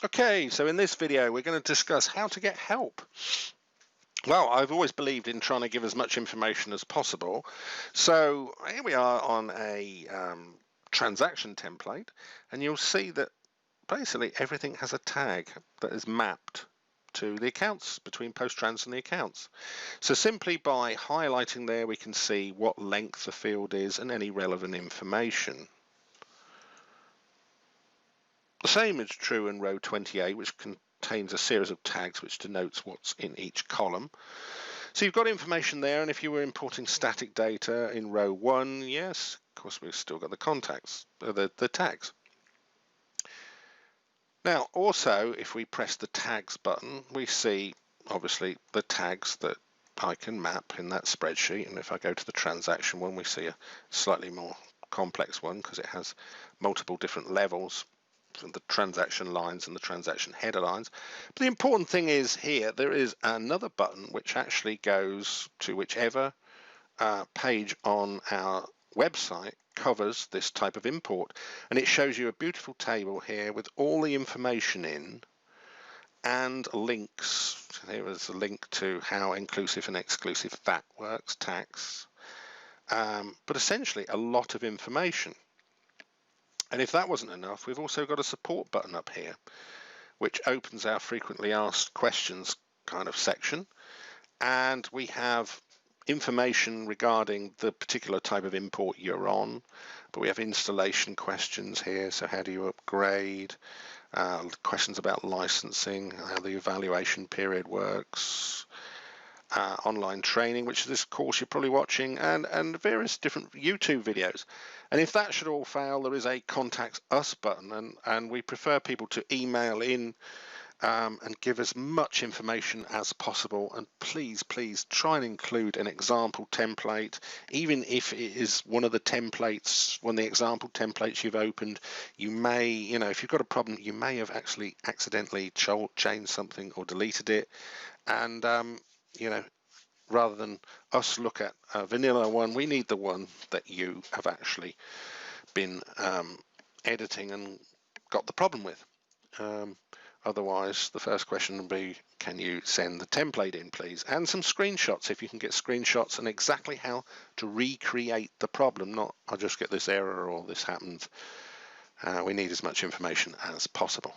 Okay, so in this video we're going to discuss how to get help. Well, I've always believed in trying to give as much information as possible. So here we are on a transaction template, and you'll see that basically everything has a tag that is mapped to the accounts, between PostTrans and the accounts. So simply by highlighting there, we can see what length the field is and any relevant information. The same is true in row 28, which contains a series of tags which denotes what's in each column. So you've got information there, and if you were importing static data in row 1, yes, of course we've still got the tags. Now also, if we press the tags button, we see obviously the tags that I can map in that spreadsheet, and if I go to the transaction one, we see a slightly more complex one because it has multiple different levels from the transaction lines and the transaction header lines. But the important thing is here there is another button which actually goes to whichever page on our website covers this type of import, and it shows you a beautiful table here with all the information in and links. So here is a link to how inclusive and exclusive VAT works, tax, but essentially a lot of information. And if that wasn't enough, we've also got a support button up here, which opens our frequently asked questions kind of section. And we have information regarding the particular type of import you're on, but we have installation questions here. So how do you upgrade? Questions about licensing, how the evaluation period works, online training, which is this course you're probably watching, and various different YouTube videos. And if that should all fail, there is a contact us button, and we prefer people to email in and give as much information as possible. And please try and include an example template, even if it is one of the templates, one of the example templates you've opened. You may, if you've got a problem, you may have actually accidentally changed something or deleted it, and rather than us look at a vanilla one, we need the one that you have actually been editing and got the problem with. Otherwise, the first question will be, can you send the template in, please? And some screenshots, if you can get screenshots, and exactly how to recreate the problem, not I'll just get this error or this happens. We need as much information as possible.